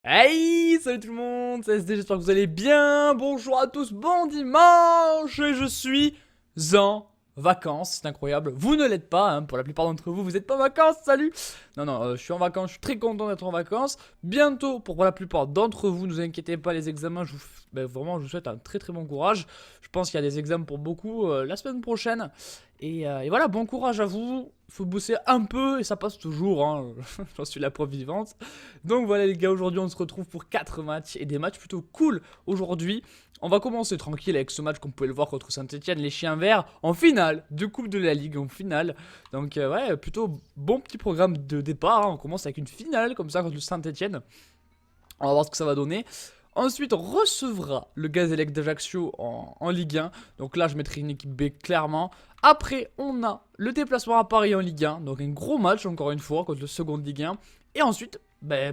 Hey, salut tout le monde, c'est SD, j'espère que vous allez bien. Bonjour à tous, bon dimanche. Et je suis en vacances, c'est incroyable. Vous ne l'êtes pas, hein, pour la plupart d'entre vous, vous n'êtes pas en vacances, salut. Non, je suis en vacances, je suis très content d'être en vacances. Bientôt, pour la plupart d'entre vous, ne vous inquiétez pas, les examens, vraiment, je vous souhaite un très très bon courage. Je pense qu'il y a des examens pour beaucoup la semaine prochaine. Et voilà, bon courage à vous. Il faut bosser un peu et ça passe toujours, hein. J'en suis la preuve vivante. Donc voilà les gars, aujourd'hui on se retrouve pour 4 matchs et des matchs plutôt cool aujourd'hui. On va commencer tranquille avec ce match qu'on pouvait le voir contre Saint-Etienne, les Chiens Verts, en finale de Coupe de la Ligue, en finale. Donc ouais, plutôt bon petit programme de départ, hein. On commence avec une finale comme ça contre le Saint-Etienne. On va voir ce que ça va donner. Ensuite, on recevra le Gazélec d'Ajaccio en Ligue 1. Donc là, je mettrai une équipe B clairement. Après, on a le déplacement à Paris en Ligue 1. Donc un gros match, encore une fois, contre le second Ligue 1. Et ensuite,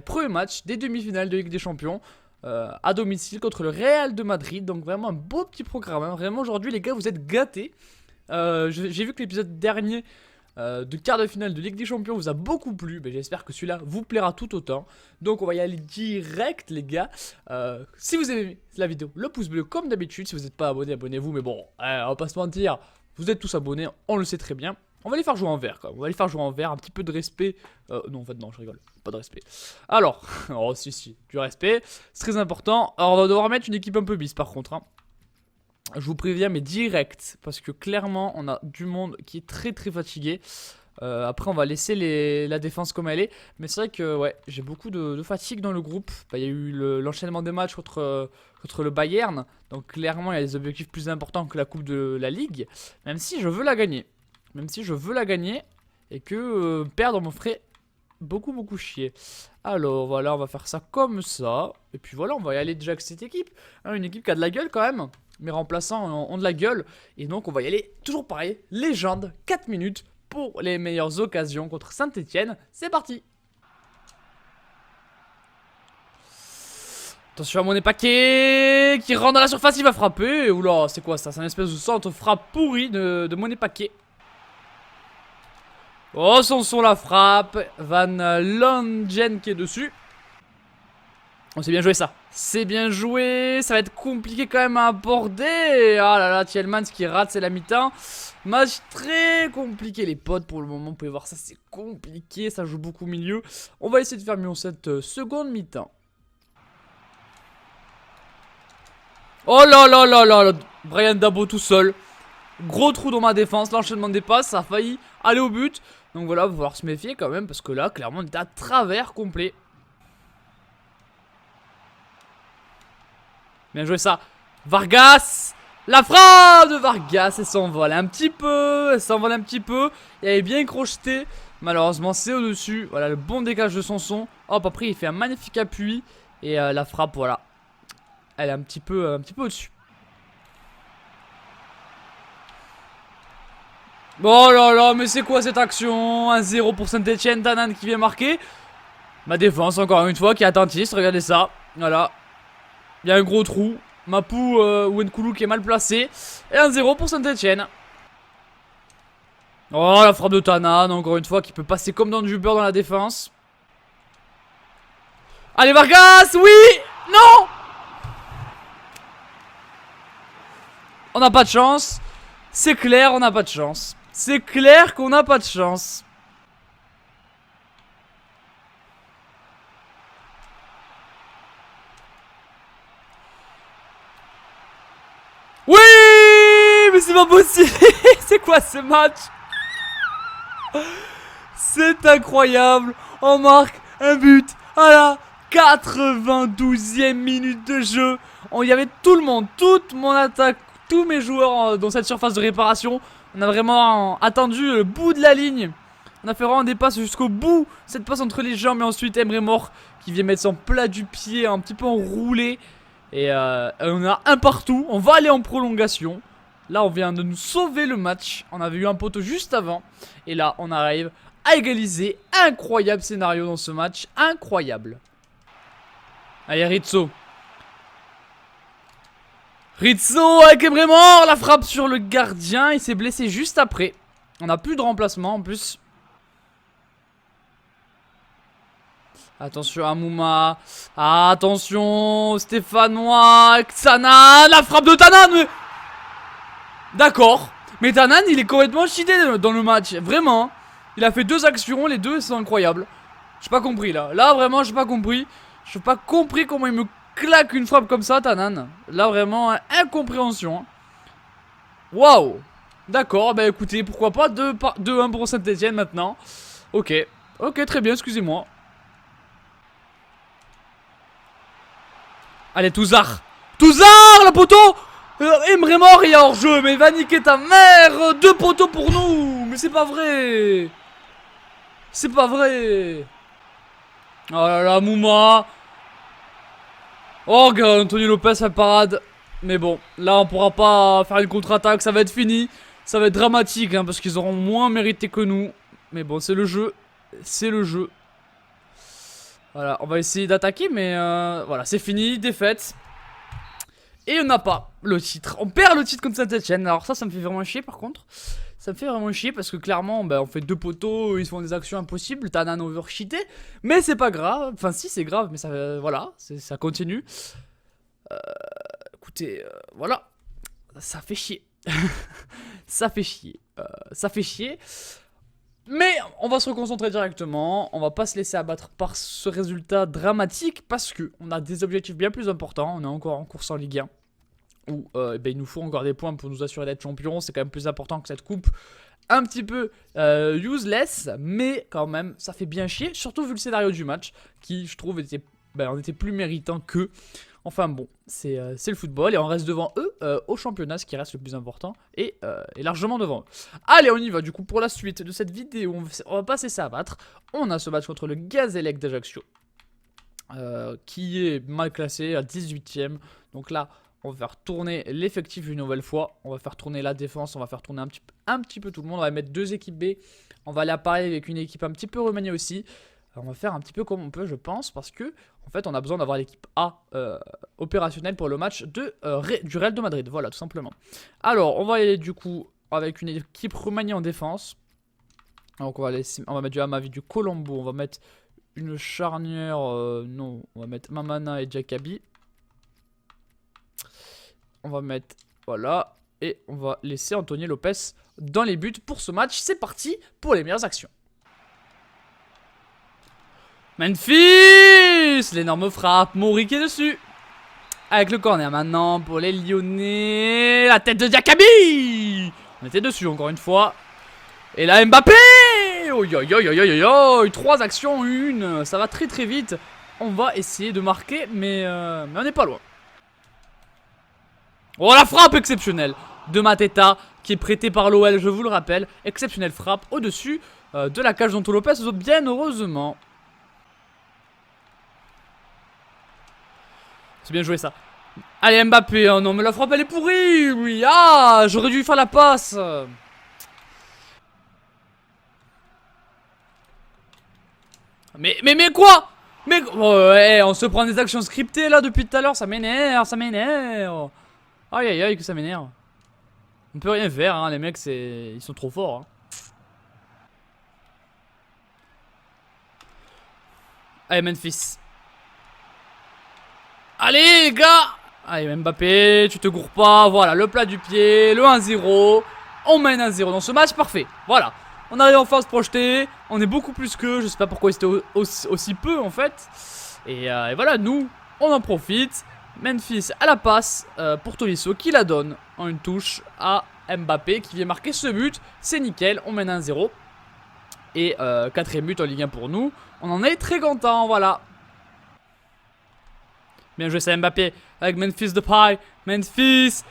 premier match des demi-finales de Ligue des Champions. À domicile contre le Real de Madrid. Donc vraiment un beau petit programme, hein. Vraiment, aujourd'hui, les gars, vous êtes gâtés. J'ai vu que l'épisode dernier de quart de finale de Ligue des Champions vous a beaucoup plu. J'espère que celui-là vous plaira tout autant. Donc on va y aller direct les gars. Si vous avez aimé la vidéo, le pouce bleu comme d'habitude. Si vous n'êtes pas abonné, abonnez-vous. Mais bon, on va pas se mentir, vous êtes tous abonnés, on le sait très bien. On va les faire jouer en vert quand même. On va les faire jouer en vert, un petit peu de respect. Non en fait non, je rigole, pas de respect. Alors, oh si, du respect, c'est très important. Alors on va devoir mettre une équipe un peu bis par contre, hein. Je vous préviens mais direct, parce que clairement on a du monde qui est très très fatigué. Après on va laisser la défense comme elle est. Mais c'est vrai que ouais, j'ai beaucoup de fatigue dans le groupe. Il y a eu l'enchaînement des matchs contre le Bayern. Donc clairement il y a des objectifs plus importants que la coupe de la Ligue. Même si je veux la gagner. Et que perdre me ferait beaucoup chier. Alors voilà, on va faire ça comme ça. Et puis voilà, on va y aller déjà avec cette équipe, hein, une équipe qui a de la gueule quand même. Mes remplaçants ont de la gueule. Et donc on va y aller, toujours pareil, légende, 4 minutes pour les meilleures occasions contre Saint-Etienne. C'est parti. Attention à mon Paquet qui rentre dans la surface, il va frapper. Oula, c'est quoi ça? C'est un espèce de centre frappe pourri de Monet Paquet. Oh, son la frappe. Van Longen qui est dessus. Oh, c'est bien joué ça. C'est bien joué. Ça va être compliqué quand même à aborder. Ah là là, Thielmans qui rate, c'est la mi-temps. Match très compliqué les potes pour le moment. Vous pouvez voir ça, c'est compliqué. Ça joue beaucoup au milieu. On va essayer de faire mieux en cette seconde mi-temps. Oh là là là là. Brian Dabo tout seul. Gros trou dans ma défense. L'enchaînement des passes, ça a failli aller au but. Donc voilà, il va falloir se méfier quand même. Parce que là, clairement, on est à travers complet. Bien joué ça. Vargas. La frappe de Vargas. Elle s'envole un petit peu. Il avait bien crocheté. Malheureusement, c'est au-dessus. Voilà, le bon dégage de Sanson. Hop, après, il fait un magnifique appui. Et la frappe, voilà. Elle est un petit peu au-dessus. Oh là là, mais c'est quoi cette action? 1-0 pour Saint-Etienne. Tanan qui vient marquer. Ma défense, encore une fois, qui est attentiste. Regardez ça. Voilà. Il y a un gros trou. Mapou ou Nkoulou qui est mal placé. Et 1-0 pour Saint-Etienne. Oh, la frappe de Tanan, encore une fois, qui peut passer comme dans du beurre dans la défense. Allez, Vargas. Oui. Non. On n'a pas de chance. C'est clair, on n'a pas de chance. C'est clair qu'on n'a pas de chance. Oui, mais c'est pas possible. C'est quoi ce match? C'est incroyable. On marque un but à la 92e minute de jeu. Il y avait tout le monde, toute mon attaque, tous mes joueurs dans cette surface de réparation. On a vraiment attendu le bout de la ligne. On a fait vraiment des passes jusqu'au bout. Cette passe entre les jambes, et ensuite Emre Mor qui vient mettre son plat du pied un petit peu enroulé. Et on a un partout. On va aller en prolongation. Là on vient de nous sauver le match. On avait eu un poteau juste avant. Et là on arrive à égaliser. Incroyable scénario dans ce match. Incroyable. Allez Rizzo. Rizzo avec Emre Mor. La frappe sur le gardien. Il s'est blessé juste après. On n'a plus de remplacement en plus. Attention à Mouma. Attention, Stéphanois. Tanan, la frappe de Tanan. Mais... D'accord. Mais Tanan, il est complètement cheaté dans le match. Vraiment. Il a fait 2 actions, les 2 sont incroyables. J'ai pas compris là. Là, vraiment, j'ai pas compris. J'ai pas compris comment il me claque une frappe comme ça, Tanan. Là, vraiment, incompréhension. Waouh. D'accord, bah écoutez, pourquoi pas 2-1 pour Saint-Etienne maintenant. Ok. Ok, très bien, excusez-moi. Allez, Touzard. Touzard, le poteau. Emre Mor, il y a hors-jeu, mais il va niquer ta mère. 2 poteaux pour nous. Mais c'est pas vrai. C'est pas vrai. Oh là là, Mouma. Oh, regarde, Anthony Lopez fait parade. Mais bon, là, on pourra pas faire une contre-attaque. Ça va être fini. Ça va être dramatique, hein, parce qu'ils auront moins mérité que nous. Mais bon, c'est le jeu. C'est le jeu. Voilà, on va essayer d'attaquer, mais voilà, c'est fini, défaite. Et on n'a pas le titre. On perd le titre contre Saint-Etienne. Alors ça me fait vraiment chier par contre. Ça me fait vraiment chier parce que clairement, on fait 2 poteaux, ils font des actions impossibles. T'as un overcheaté. Mais c'est pas grave. Enfin si, c'est grave, mais ça, voilà, ça continue. Écoutez, voilà. Ça fait chier. Ça fait chier. Ça fait chier. Mais on va se reconcentrer directement, on va pas se laisser abattre par ce résultat dramatique parce que on a des objectifs bien plus importants, on est encore en course en Ligue 1 où il nous faut encore des points pour nous assurer d'être champion, c'est quand même plus important que cette coupe un petit peu useless, mais quand même ça fait bien chier, surtout vu le scénario du match qui je trouve on était plus méritant qu'eux. Enfin bon, c'est le football et on reste devant eux au championnat, ce qui reste le plus important, et largement devant eux. Allez, on y va du coup pour la suite de cette vidéo, on va pas se laisser abattre. On a ce match contre le Gazélec d'Ajaccio, qui est mal classé à 18ème. Donc là, on va faire tourner l'effectif une nouvelle fois, on va faire tourner la défense, on va faire tourner un petit peu tout le monde, on va mettre 2 équipes B, on va aller à Paris avec une équipe un petit peu remaniée aussi. On va faire un petit peu comme on peut, je pense, parce que en fait on a besoin d'avoir l'équipe A opérationnelle pour le match du Real de Madrid, voilà, tout simplement. Alors on va aller du coup avec une équipe remaniée en défense. Donc on va mettre du Hamavi, du Colombo, on va mettre une charnière, non, on va mettre Mamana et Jakabi. On va mettre, voilà, et on va laisser Anthony Lopez dans les buts pour ce match. C'est parti pour les meilleures actions. Memphis, l'énorme frappe, Mori qui est dessus. Avec le corner maintenant pour les Lyonnais. La tête de Diakabi. On était dessus encore une fois. Et là Mbappé. Oi, 3 actions, 1. Ça va très très vite. On va essayer de marquer, mais on n'est pas loin. Oh, la frappe exceptionnelle de Mateta qui est prêté par l'OL, je vous le rappelle. Exceptionnelle frappe au-dessus de la cage d'Anthony Lopez, bien heureusement. C'est bien joué ça. Allez Mbappé, oh non mais la frappe elle est pourrie, oui. Ah, j'aurais dû faire la passe. Mais quoi? Mais oh, ouais, on se prend des actions scriptées là depuis tout à l'heure, ça m'énerve, ça m'énerve. Aïe aïe aïe que ça m'énerve. On peut rien faire, hein, les mecs ils sont trop forts. Hein. Allez Memphis. Allez les gars. Allez Mbappé, tu te gourres pas. Voilà, le plat du pied, le 1-0. On mène 1-0 dans ce match, parfait. Voilà, on arrive enfin à se projeter. On est beaucoup plus qu'eux, je sais pas pourquoi c'était aussi peu en fait. Et voilà, nous, on en profite. Memphis à la passe pour Tolisso qui la donne en une touche à Mbappé qui vient marquer ce but. C'est nickel, on mène 1-0. Et 4ème but en Ligue 1 pour nous. On en est très content, voilà. Bien joué, c'est Mbappé avec Memphis Depay. Memphis.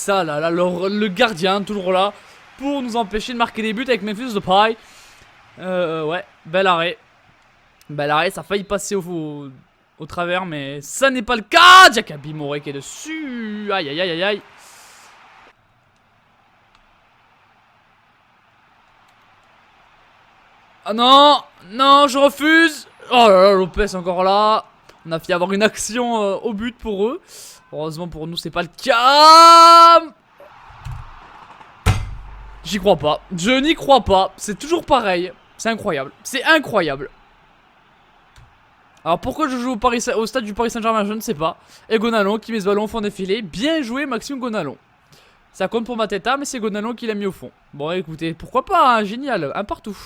Ah là là, le gardien toujours là pour nous empêcher de marquer des buts avec Memphis Depay. Ouais, bel arrêt. Bel arrêt, ça a failli passer au travers, mais ça n'est pas le cas. Jakabi Moré qui est dessus. Aïe aïe aïe aïe aïe. Ah non, non, je refuse. Oh là là, Lopez encore là. On a fait avoir une action au but pour eux. Heureusement pour nous, c'est pas le cas. J'y crois pas. Je n'y crois pas. C'est toujours pareil. C'est incroyable. C'est incroyable. Alors pourquoi je joue au stade du Paris Saint-Germain, je ne sais pas. Et Gonalon qui met ce ballon au fond des filets. Bien joué Maxime Gonalon. Ça compte pour Mateta, mais c'est Gonalon qui l'a mis au fond. Bon écoutez, pourquoi pas, hein, génial, un partout.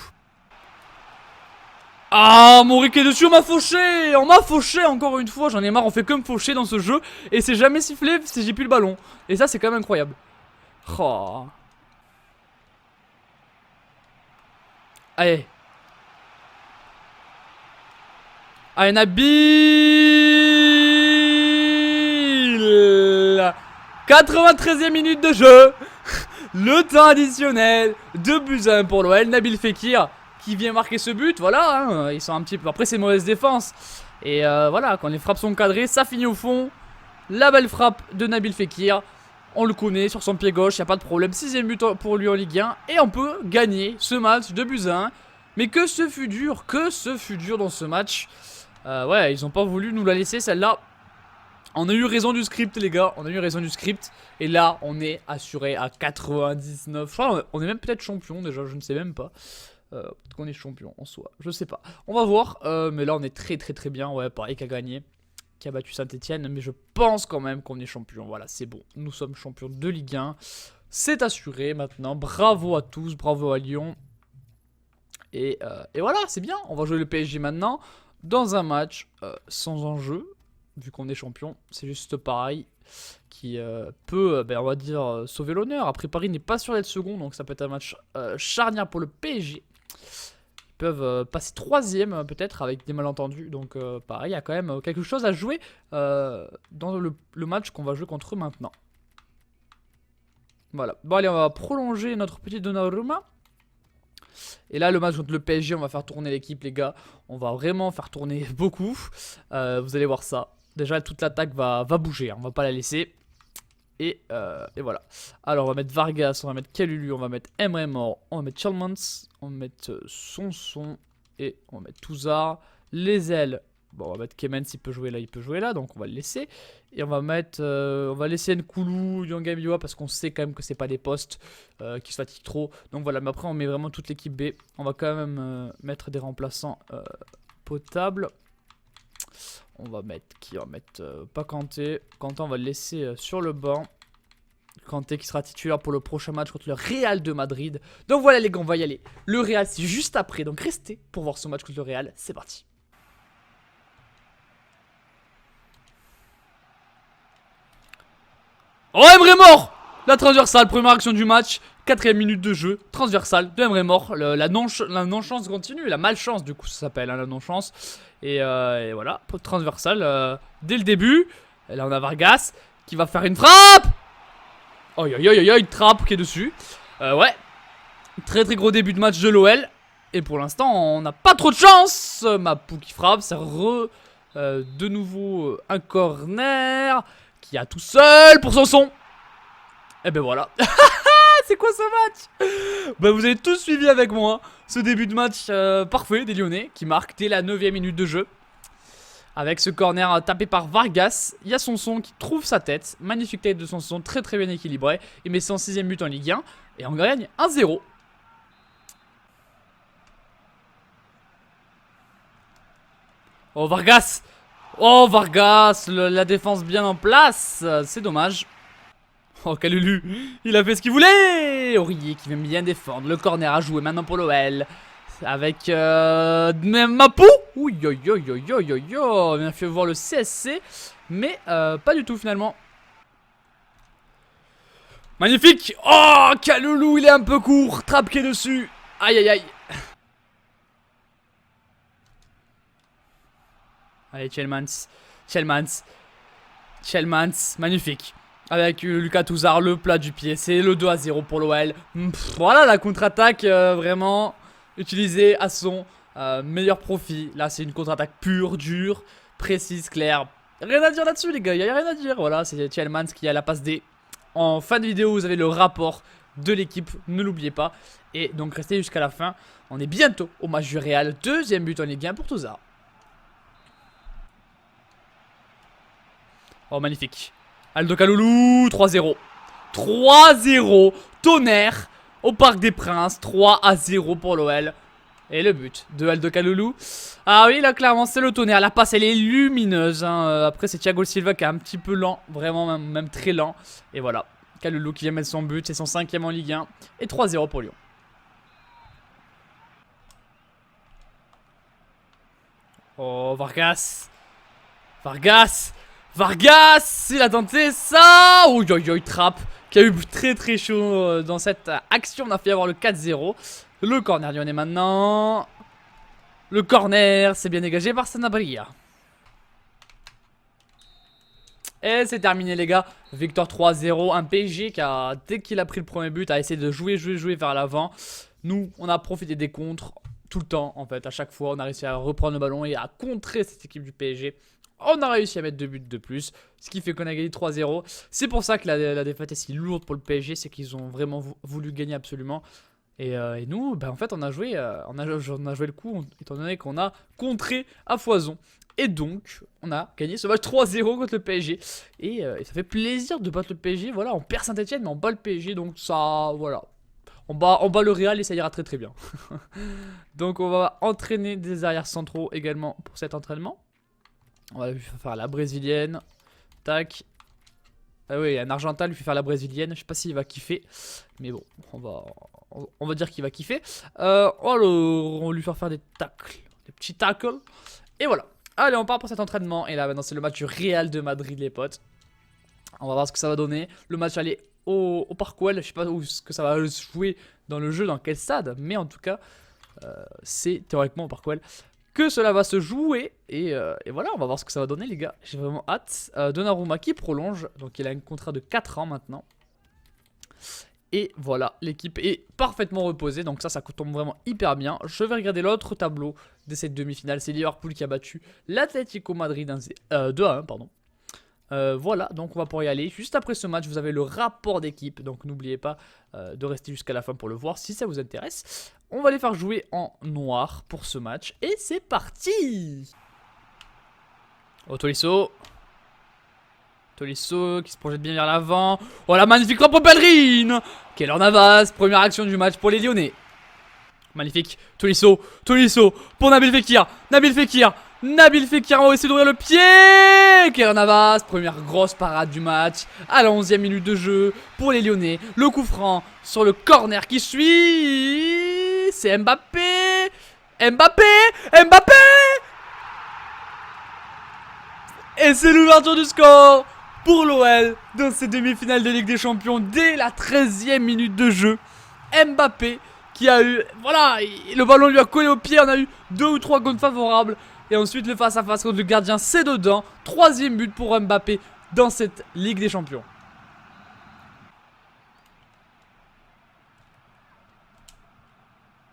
Ah, Moric est dessus, on m'a fauché. On m'a fauché encore une fois, j'en ai marre, on fait que me faucher dans ce jeu. Et c'est jamais sifflé si j'ai plus le ballon. Et ça c'est quand même incroyable. Oh. Allez. Allez, Nabil. 93e minute de jeu. Le temps additionnel. 2-1 pour l'OL. Nabil Fekir qui vient marquer ce but. Voilà, hein, ils sont un petit peu... Après, c'est mauvaise défense. Et voilà, quand les frappes sont cadrées, ça finit au fond. La belle frappe de Nabil Fekir. On le connaît sur son pied gauche, il n'y a pas de problème. 6ème but pour lui en Ligue 1. Et on peut gagner ce match 2-1. Mais que ce fut dur dans ce match. Ouais, ils ont pas voulu nous la laisser celle-là. On a eu raison du script les gars, on a eu raison du script. Et là, on est assuré à 99. Je crois on est même peut-être champion déjà, je ne sais même pas. Peut-être qu'on est champion en soi, je sais pas. On va voir, mais là on est très bien. Ouais, pareil qui a gagné, qui a battu Saint-Etienne. Mais je pense quand même qu'on est champion, voilà c'est bon. Nous sommes champions de Ligue 1. C'est assuré maintenant, bravo à tous, bravo à Lyon. Et voilà, c'est bien, on va jouer le PSG maintenant. Dans un match sans enjeu, vu qu'on est champion, c'est juste pareil, qui peut, on va dire, sauver l'honneur. Après, Paris n'est pas sûr d'être second, donc ça peut être un match charnière pour le PSG. Ils peuvent passer 3ème peut-être avec des malentendus, donc pareil, il y a quand même quelque chose à jouer dans le match qu'on va jouer contre eux maintenant. Voilà, bon allez, on va prolonger notre petit Donnarumma. Et là le match contre le PSG, on va faire tourner l'équipe les gars. On va vraiment faire tourner beaucoup. Vous allez voir ça. Déjà toute l'attaque va bouger, hein. On va pas la laisser. Et voilà. Alors on va mettre Vargas, on va mettre Kalulu, on va mettre Emre Mor, on va mettre Chalmans, on va mettre Sonson et on va mettre Touzard. Les ailes, bon on va mettre Kemen s'il peut jouer là, il peut jouer là, donc on va le laisser. Et on va mettre, on va laisser Nkoulou, Yangamiwa parce qu'on sait quand même que c'est pas des postes qui se fatiguent trop. Donc voilà, mais après on met vraiment toute l'équipe B. On va quand même mettre des remplaçants potables. On va mettre qui? On va mettre pas Kanté. Kanté on va le laisser sur le banc. Kanté qui sera titulaire pour le prochain match contre le Real de Madrid. Donc voilà les gars, on va y aller. Le Real c'est juste après, donc restez pour voir ce match contre le Real. C'est parti. Oh, Emre Mor! La transversale, première action du match, 4ème minute de jeu, transversale de Emre Mor. La non-chance continue, la malchance du coup ça s'appelle, hein, la non-chance. Et voilà, transversale dès le début. Et là on a Vargas qui va faire une frappe. Oh une trappe qui est dessus. Ouais, très gros début de match de l'OL. Et pour l'instant on n'a pas trop de chance. Mapou qui frappe, c'est de nouveau un corner. Qui a tout seul pour Sanson. Et ben voilà. C'est quoi ce match? Bah vous avez tous suivi avec moi ce début de match parfait des Lyonnais qui marque dès la 9ème minute de jeu. Avec ce corner tapé par Vargas. Il y a Sanson qui trouve sa tête. Magnifique tête de Sanson, très bien équilibré. Il met son 6ème but en Ligue 1. Et on gagne 1-0. Oh Vargas. Oh Vargas, la défense bien en place, c'est dommage. Oh Kalulu, il a fait ce qu'il voulait. Aurier qui vient bien défendre, le corner à jouer maintenant pour l'OL. Avec Mapou. Ouh on a fait voir le CSC, mais pas du tout finalement. Magnifique. Oh Kalulu, il est un peu court, trappe qui est dessus. Aïe. Allez, Chelmans, magnifique. Avec Lucas Touzard, le plat du pied. C'est le 2-0 pour l'OL. Voilà la contre-attaque vraiment utilisée à son meilleur profit. Là, c'est une contre-attaque pure, dure, précise, claire. Rien à dire là-dessus, les gars. Il n'y a rien à dire. Voilà, c'est Chelmans qui a la passe D. En fin de vidéo, vous avez le rapport de l'équipe. Ne l'oubliez pas. Et donc, restez jusqu'à la fin. On est bientôt au match du Real. 2ème but en Ligue 1 pour Touzard. Oh magnifique. Aldo Kalulu, 3-0. 3-0. Tonnerre au Parc des Princes. 3-0 pour l'OL. Et le but de Aldo Kaloulou. Ah oui, là clairement c'est le tonnerre. La passe elle est lumineuse. Hein. Après c'est Thiago Silva qui est un petit peu lent. Vraiment même très lent. Et voilà. Kaloulou qui vient mettre son but. C'est son 5e en Ligue 1. Et 3-0 pour Lyon. Oh Vargas. Vargas. Il a tenté ça. Oh trappe. Qui a eu très chaud dans cette action. On a fait avoir le 4-0. Le corner lyonnais maintenant. Le corner, c'est bien dégagé par Sanabria. Et c'est terminé les gars. Victoire 3-0. Un PSG qui a, dès qu'il a pris le premier but, a essayé de jouer vers l'avant. Nous, on a profité des contres tout le temps en fait. À chaque fois, on a réussi à reprendre le ballon et à contrer cette équipe du PSG. On a réussi à mettre 2 buts de plus. Ce qui fait qu'on a gagné 3-0. C'est pour ça que la défaite est si lourde pour le PSG. C'est qu'ils ont vraiment voulu gagner absolument. Et nous, en fait, on a joué le coup, étant donné qu'on a contré à foison. Et donc, on a gagné ce match 3-0 contre le PSG. Et ça fait plaisir de battre le PSG. Voilà, on perd Saint-Etienne, mais on bat le PSG. Donc ça, voilà. On bat le Real et ça ira très bien. Donc on va entraîner des arrières centraux également pour cet entraînement. On va lui faire la brésilienne. Tac. Ah oui, un Argentin lui fait faire la brésilienne. Je sais pas s'il va kiffer. Mais bon, on va dire qu'il va kiffer. On va lui faire des tacles. Des petits tacles. Et voilà. Allez, on part pour cet entraînement. Et là, maintenant, c'est le match du Real de Madrid, les potes. On va voir ce que ça va donner. Le match allait au Parkwell. Je sais pas où ce que ça va se jouer dans le jeu, dans quel stade. Mais en tout cas, c'est théoriquement au Parkwell que cela va se jouer. Et voilà, on va voir ce que ça va donner, les gars. J'ai vraiment hâte. Donnarumma qui prolonge. Donc, il a un contrat de 4 ans maintenant. Et voilà, l'équipe est parfaitement reposée. Donc ça tombe vraiment hyper bien. Je vais regarder l'autre tableau de cette demi-finale. C'est Liverpool qui a battu l'Atlético Madrid 2-1, pardon. Voilà, donc on va pouvoir y aller. Juste après ce match, vous avez le rapport d'équipe. Donc n'oubliez pas de rester jusqu'à la fin pour le voir si ça vous intéresse. On va les faire jouer en noir pour ce match. Et c'est parti. Oh, Tolisso qui se projette bien vers l'avant. Oh la magnifique frappe au Bellerin. Keylor Navas, première action du match pour les Lyonnais. Magnifique, Tolisso pour Nabil Fekir. Nabil Fekir, on va essayer d'ouvrir le pied. Keylor Navas, première grosse parade du match. À la 11e minute de jeu pour les Lyonnais. Le coup franc sur le corner qui suit. C'est Mbappé. Et c'est l'ouverture du score pour l'OL dans ces demi-finales de Ligue des Champions dès la 13e minute de jeu. Mbappé qui a eu, voilà, le ballon lui a collé au pied, on a eu 2 ou 3 comptes favorables. Et ensuite le face-à-face contre le gardien, c'est dedans. 3e but pour Mbappé dans cette Ligue des Champions.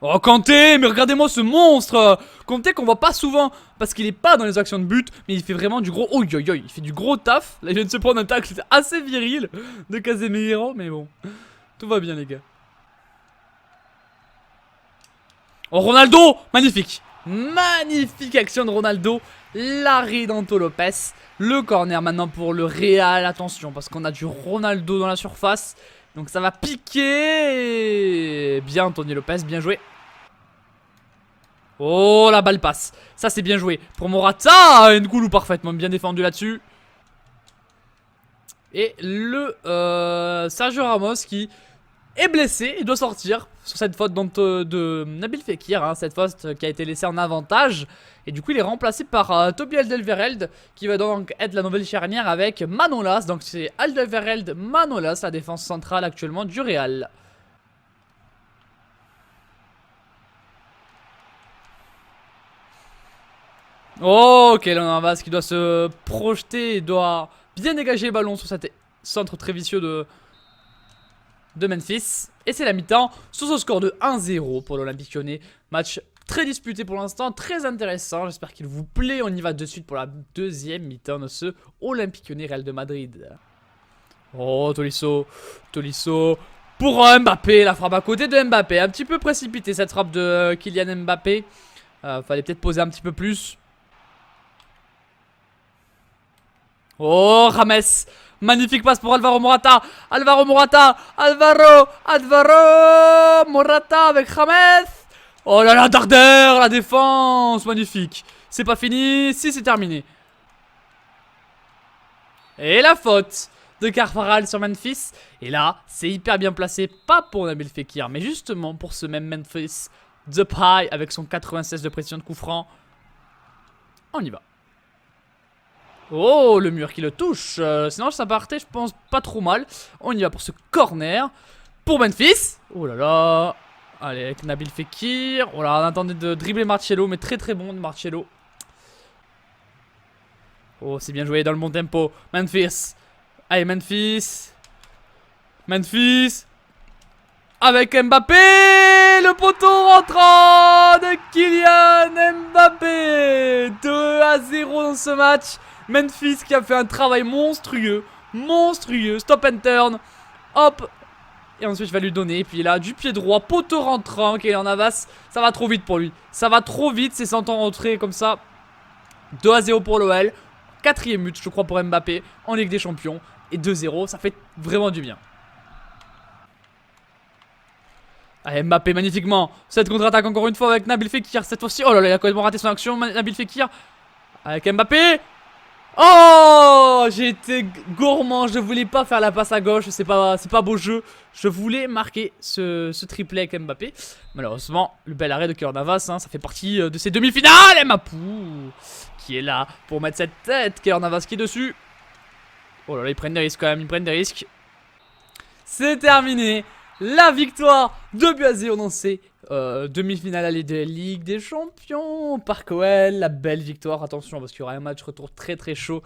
Oh Kanté, mais regardez-moi ce monstre. Kanté qu'on voit pas souvent parce qu'il est pas dans les actions de but, mais il fait vraiment du gros... Oh il fait du gros taf. Là il vient de se prendre un tacle assez viril de Casemiro, mais bon, tout va bien les gars. Oh Ronaldo, magnifique action de Ronaldo. L'arrêt d'Anto Lopez. Le corner maintenant pour le Real. Attention parce qu'on a du Ronaldo dans la surface. Donc ça va piquer. Bien Anthony Lopez, bien joué. Oh la balle passe. Ça c'est bien joué pour Morata. N'Goulou parfaitement bien défendu là-dessus. Et le Sergio Ramos qui est blessé. Il doit sortir sur cette faute de Nabil Fekir, hein, cette faute qui a été laissée en avantage. Et du coup il est remplacé par Toby Alderweireld qui va donc être la nouvelle charnière avec Manolas. Donc c'est Alderweireld, Manolas, la défense centrale actuellement du Real. Oh, Keylor Navas qui doit se projeter et doit bien dégager le ballon sur cet centre très vicieux de Memphis. Et c'est la mi-temps sur ce score de 1-0 pour l'Olympique Lyonnais. Match très disputé pour l'instant, très intéressant. J'espère qu'il vous plaît. On y va de suite pour la deuxième mi-temps de ce Olympique Lyonnais Real de Madrid. Oh, Tolisso pour Mbappé. La frappe à côté de Mbappé. Un petit peu précipité cette frappe de Kylian Mbappé. Fallait peut-être poser un petit peu plus. Oh, James. Magnifique passe pour Alvaro Morata. Alvaro Morata avec James. Oh là là, Darder, la défense, magnifique. C'est pas fini, si c'est terminé. Et la faute de Carvajal sur Memphis. Et là, c'est hyper bien placé, pas pour Nabil Fekir, mais justement pour ce même Memphis Depay avec son 96 de précision de coup franc. On y va. Oh, le mur qui le touche. Sinon, ça partait, je pense, pas trop mal. On y va pour ce corner. Pour Memphis. Oh là là. Allez, avec Nabil Fekir. Oh là, on attendait de dribbler Marcelo, mais très très bon de Marcelo. Oh, c'est bien joué dans le bon tempo. Memphis. Allez, Memphis. Memphis. Avec Mbappé. Le poteau rentrant de Kylian Mbappé. 2-0 dans ce match. Memphis qui a fait un travail monstrueux. Monstrueux. Stop and turn. Hop. Et ensuite je vais lui donner. Et puis là, du pied droit. Poteau rentrant. Kylian Navas. Ça va trop vite pour lui. Ça va trop vite. C'est 100 ans rentré comme ça. 2-0 pour l'OL. 4ème but, je crois, pour Mbappé en Ligue des Champions. Et 2-0, ça fait vraiment du bien. Allez, Mbappé magnifiquement. Cette contre-attaque encore une fois avec Nabil Fekir. Cette fois-ci, oh là là, il a complètement raté son action. Nabil Fekir avec Mbappé. Oh, j'ai été gourmand. Je voulais pas faire la passe à gauche. C'est pas beau jeu. Je voulais marquer ce triplé avec Mbappé. Malheureusement, le bel arrêt de Keylor Navas, hein, ça fait partie de ces demi-finales. Et Mapou qui est là pour mettre cette tête. Keylor Navas qui est dessus. Oh là là, ils prennent des risques quand même. Ils prennent des risques. C'est terminé. La victoire 2-0 dans ces demi-finales aller de Ligue des Champions. Parc OL, la belle victoire. Attention parce qu'il y aura un match retour très très chaud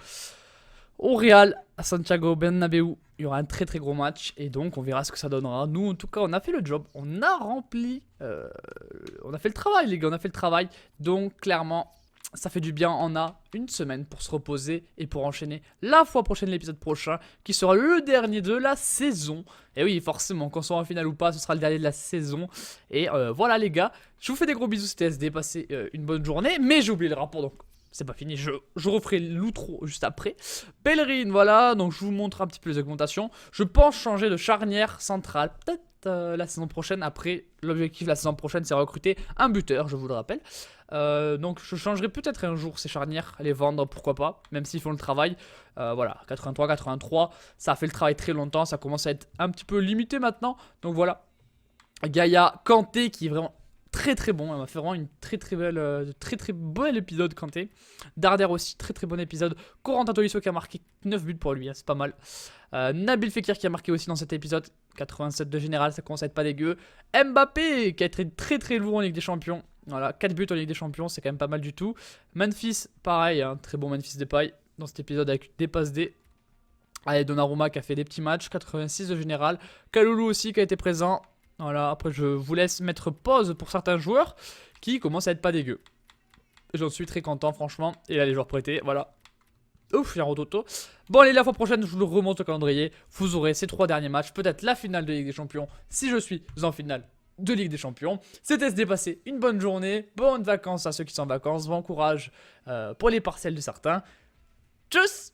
au Real à Santiago Bernabéu. Il y aura un très très gros match et donc on verra ce que ça donnera. Nous en tout cas on a fait le job, on a rempli, on a fait le travail les gars, on a fait le travail. Donc clairement ça fait du bien, on a une semaine pour se reposer et pour enchaîner la fois prochaine, l'épisode prochain, qui sera le dernier de la saison. Et oui, forcément, qu'on soit en finale ou pas, ce sera le dernier de la saison. Et voilà les gars, je vous fais des gros bisous, c'était SD, passez une bonne journée. Mais j'ai oublié le rapport, donc c'est pas fini, je referai l'outro juste après. Bellerin, voilà, donc je vous montre un petit peu les augmentations. Je pense changer de charnière centrale, peut-être la saison prochaine. Après, l'objectif de la saison prochaine, c'est recruter un buteur, je vous le rappelle. Donc je changerai peut-être un jour ces charnières, les vendre, pourquoi pas, même s'ils font le travail. Voilà, 83, ça a fait le travail très longtemps, ça commence à être un petit peu limité maintenant. Donc voilà, Gaïa, Kanté qui est vraiment très très bon, elle m'a fait vraiment une très bel épisode Kanté. Darder aussi, très bon épisode. Corentin Tolisso qui a marqué 9 buts pour lui, hein, c'est pas mal. Nabil Fekir qui a marqué aussi dans cet épisode, 87 de général, ça commence à être pas dégueu. Mbappé qui a été très lourd en Ligue des Champions. Voilà, 4 buts en Ligue des Champions, c'est quand même pas mal du tout. Memphis, pareil, hein, très bon Memphis Depay dans cet épisode avec des passes D. Allez, Donnarumma qui a fait des petits matchs, 86 de général. Kaloulou aussi qui a été présent. Voilà, après je vous laisse mettre pause pour certains joueurs qui commencent à être pas dégueux. J'en suis très content franchement. Et là les joueurs prêtés, voilà. Ouf, il y a un rototo. Bon allez, la fois prochaine je vous le remonte au calendrier. Vous aurez ces 3 derniers matchs, peut-être la finale de Ligue des Champions si je suis en finale de Ligue des Champions. C'était se dépasser une bonne journée, bonnes vacances à ceux qui sont en vacances, bon courage pour les partiels de certains. Tchuss!